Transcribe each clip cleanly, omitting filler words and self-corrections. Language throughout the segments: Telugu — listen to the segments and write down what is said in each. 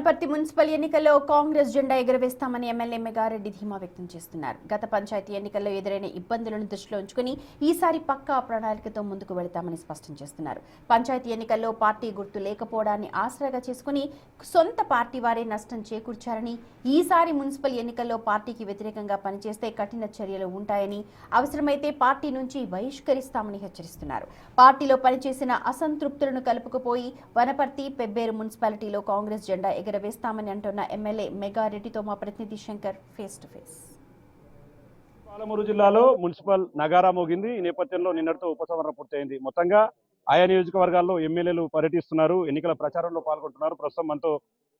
వనపర్తి మున్సిపల్ ఎన్నికల్లో కాంగ్రెస్ జెండా ఎగురవేస్తామని ఎమ్మెల్యే మెగారెడ్డి ధీమా వ్యక్తం చేస్తున్నారు. గత పంచాయతీ ఎన్నికల్లో ఎదురైన ఇబ్బందులను దృష్టిలో ఉంచుకుని ఈసారి పక్కా ప్రణాళికతో ముందుకు వెళతామని స్పష్టం చేస్తున్నారు. పంచాయతీ ఎన్నికల్లో పార్టీ గుర్తు లేకపోవడాన్ని ఆసరాగా చేసుకుని సొంత పార్టీ వారే నష్టం చేకూర్చారని, ఈసారి మున్సిపల్ ఎన్నికల్లో పార్టీకి వ్యతిరేకంగా పనిచేస్తే కఠిన చర్యలు ఉంటాయని, అవసరమైతే పార్టీ నుంచి బహిష్కరిస్తామని హెచ్చరిస్తున్నారు. పార్టీలో పనిచేసిన అసంతృప్తులను కలుపుకుపోయి వనపర్తి, పెబ్బేరు మున్సిపాలిటీలో కాంగ్రెస్ జెండా ఎగరవేస్తామని అంటున్న ఎమ్మెల్యే మెగారెడ్డితో మా ప్రతినిధి Shankar face to face. Palamuru జిల్లాలో మున్సిపల్ నగారా మోగింది. ఈ నేపథ్యంలో నిన్నటితో ఉపసంహరణ పూర్తయింది. మొత్తంగా ఆయా నియోజకవర్గాల్లో ఎమ్మెల్యేలు పర్యటిస్తున్నారు, ఎన్నికల ప్రచారంలో పాల్గొంటున్నారు. ప్రస్తుతం మనతో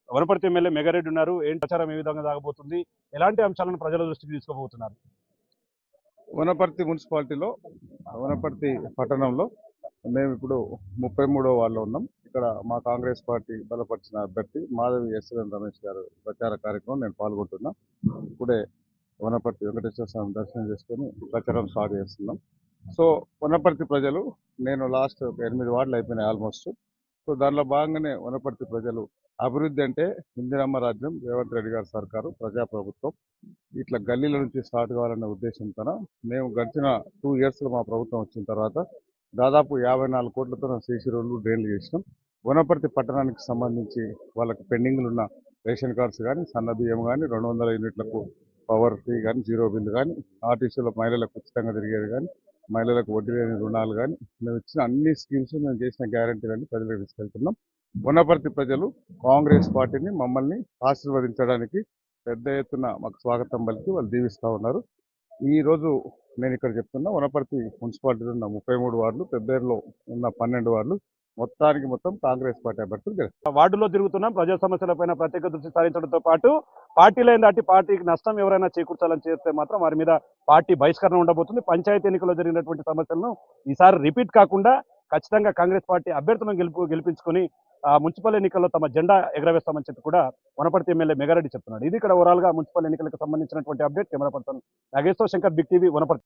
వనపర్తి ఎమ్మెల్యే మెగారెడ్డి ఉన్నారు. ఏంటి ప్రచారం ఏ విధంగా సాగబోతుంది, ఎలాంటి అంశాలను ప్రజల దృష్టికి తీసుకోబోతున్నారు? వనపర్తి మున్సిపాలిటీలో వనపర్తి పట్టణంలో మేము ఇప్పుడు 33వ వార్డులో ఉన్నాం. ఇక్కడ మా కాంగ్రెస్ పార్టీ బలపరిచిన అభ్యర్థి మాధవి ఎస్ఎన్ రమేష్ గారు ప్రచార కార్యక్రమం నేను పాల్గొంటున్నా. ఇప్పుడే వనపర్తి వెంకటేశ్వర స్వామి దర్శనం చేసుకొని ప్రచారం స్టార్ట్ చేస్తున్నాం. సో వనపర్తి ప్రజలు, నేను లాస్ట్ 8 వార్డులు అయిపోయినాయి ఆల్మోస్ట్. సో దానిలో భాగంగానే వనపర్తి ప్రజలు అభివృద్ధి అంటే ఇందిరమ్మ రాజ్యం, రేవంత్ రెడ్డి గారి సర్కారు, ప్రజాప్రభుత్వం ఇట్లా గల్లీల నుంచి స్టార్ట్ కావాలనే ఉద్దేశంతో మేము గడిచిన 2 ఇయర్స్లో మా ప్రభుత్వం వచ్చిన తర్వాత దాదాపు 54 కోట్లతో సీసీ రోడ్లు, డ్రైన్లు చేసినాం. వనపర్తి పట్టణానికి సంబంధించి వాళ్ళకి పెండింగ్లు ఉన్న రేషన్ కార్డ్స్ కానీ, సన్న బియ్యం కానీ, 200 యూనిట్లకు పవర్ ఫ్రీ కానీ, జీరో బిల్లు కానీ, ఆర్టీసీలో మహిళలకు ఉచితంగా తిరిగేది కానీ, మహిళలకు వడ్డీ లేని రుణాలు కానీ, మేము ఇచ్చిన అన్ని స్కీమ్స్, మేము చేసిన గ్యారంటీలన్నీ ప్రజలకు తీసుకెళ్తున్నాం. వనపర్తి ప్రజలు కాంగ్రెస్ పార్టీని, మమ్మల్ని ఆశీర్వదించడానికి పెద్ద ఎత్తున మాకు స్వాగతం పలికి వాళ్ళు దీవిస్తూ ఉన్నారు. ఈ రోజు నేను ఇక్కడ చెప్తున్నా, వనపర్తి మున్సిపాలిటీలో ఉన్న 33 వార్డులు, పెబ్బేరులో ఉన్న 12 వార్డులు మొత్తం కాంగ్రెస్ పార్టీ అభ్యర్థులు గెలుస్తారు. వార్డులో తిరుగుతున్నాం. ప్రజా సమస్యలపైన ప్రత్యేక దృష్టి సారించడంతో పాటు పార్టీలైన దాటి పార్టీకి నష్టం ఎవరైనా చేకూర్చాలని చేస్తే మాత్రం వారి మీద పార్టీ బహిష్కరణ ఉండబోతుంది. పంచాయతీ ఎన్నికల్లో జరిగినటువంటి సమస్యలను ఈసారి రిపీట్ కాకుండా ఖచ్చితంగా కాంగ్రెస్ పార్టీ అభ్యర్థులను గెలిపించుకొని మున్సిపల్ ఎన్నికల్లో తమ జెండా ఎగరవేస్తామని చెప్పి కూడా వనపర్తి ఎమ్మెల్యే మెగారెడ్డి చెప్తున్నాడు. ఇది ఇక్కడ ఓవరాల్ గా మున్సిపల్ ఎన్నికలకు సంబంధించినటువంటి update. Camera person Nageshwar, Shankar, big TV, Wanaparthy.